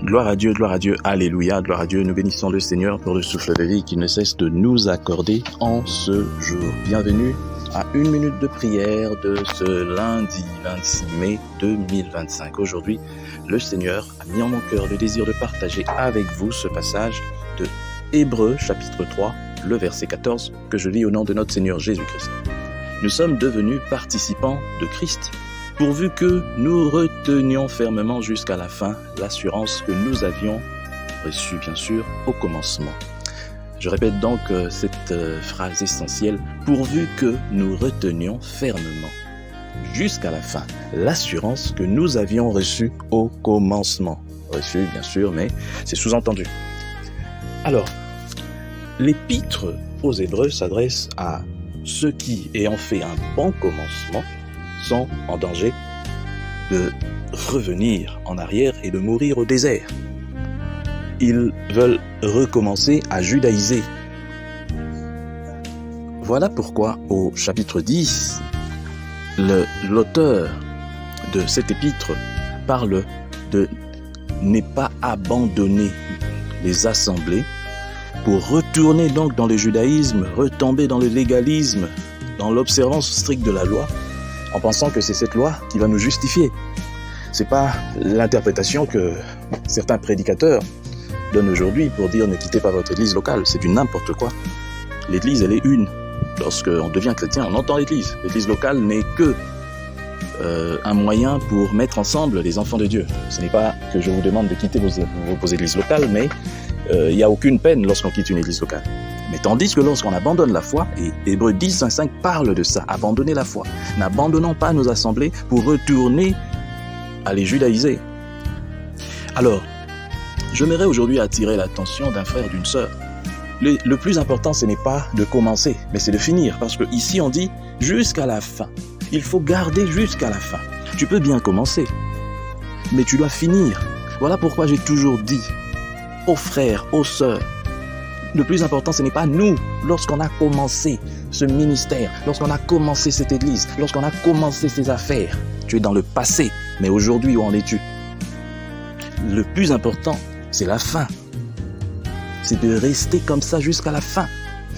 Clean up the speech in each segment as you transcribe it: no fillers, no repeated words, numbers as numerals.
Gloire à Dieu, alléluia, gloire à Dieu. Nous bénissons le Seigneur pour le souffle de vie qu'il ne cesse de nous accorder en ce jour. Bienvenue à une minute de prière de ce lundi 26 mai 2025. Aujourd'hui, le Seigneur a mis en mon cœur le désir de partager avec vous ce passage de Hébreux chapitre 3, le verset 14, que je lis au nom de notre Seigneur Jésus-Christ. Nous sommes devenus participants de Christ, pourvu que nous retenions fermement jusqu'à la fin l'assurance que nous avions reçue, bien sûr, au commencement. Je répète donc cette phrase essentielle, pourvu que nous retenions fermement jusqu'à la fin l'assurance que nous avions reçue au commencement. Reçue, bien sûr, mais c'est sous-entendu. Alors, l'épître aux Hébreux s'adresse à ceux qui, ayant fait un bon commencement, sont en danger de revenir en arrière et de mourir au désert. Ils veulent recommencer à judaïser. Voilà pourquoi au chapitre 10, l'auteur de cette épître parle de ne pas abandonner les assemblées pour retourner donc dans le judaïsme, retomber dans le légalisme, dans l'observance stricte de la loi, en pensant que c'est cette loi qui va nous justifier. C'est pas l'interprétation que certains prédicateurs donnent aujourd'hui pour dire ne quittez pas votre église locale. C'est du n'importe quoi. L'église, elle est une. Lorsqu'on devient chrétien, on entend l'église. L'église locale n'est que un moyen pour mettre ensemble les enfants de Dieu. Ce n'est pas que je vous demande de quitter vos églises locales, mais il n'y a aucune peine lorsqu'on quitte une église locale. Mais tandis que lorsqu'on abandonne la foi, et Hébreux 10, 5 parle de ça, abandonner la foi. N'abandonnons pas nos assemblées pour retourner à les judaïser. Alors, j'aimerais aujourd'hui attirer l'attention d'un frère, d'une sœur. Le plus important, ce n'est pas de commencer, mais c'est de finir. Parce que ici, on dit jusqu'à la fin. Il faut garder jusqu'à la fin. Tu peux bien commencer, mais tu dois finir. Voilà pourquoi j'ai toujours dit aux frères, aux sœurs, le plus important, ce n'est pas nous. Lorsqu'on a commencé ce ministère, lorsqu'on a commencé cette église, lorsqu'on a commencé ces affaires, tu es dans le passé, mais aujourd'hui, où en es-tu? Le plus important, c'est la fin. C'est de rester comme ça jusqu'à la fin.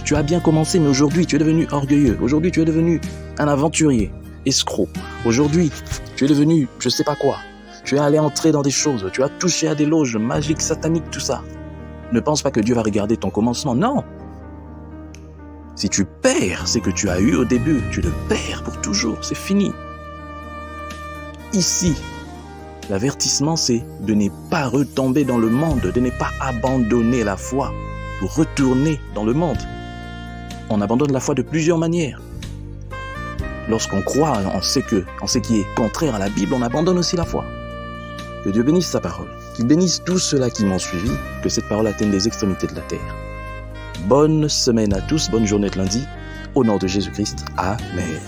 Tu as bien commencé, mais aujourd'hui, tu es devenu orgueilleux. Aujourd'hui, tu es devenu un aventurier, escroc. Aujourd'hui, tu es devenu je sais pas quoi. Tu es allé entrer dans des choses, tu as touché à des loges magiques, sataniques, tout ça. Ne pense pas que Dieu va regarder ton commencement, non. Si tu perds ce que tu as eu au début, tu le perds pour toujours, c'est fini. Ici, l'avertissement, c'est de ne pas retomber dans le monde, de ne pas abandonner la foi pour retourner dans le monde. On abandonne la foi de plusieurs manières. Lorsqu'on croit en ce qui est contraire à la Bible, on abandonne aussi la foi. Que Dieu bénisse sa parole, qu'il bénisse tous ceux-là qui m'ont suivi, que cette parole atteigne les extrémités de la terre. Bonne semaine à tous, bonne journée de lundi, au nom de Jésus-Christ, Amen.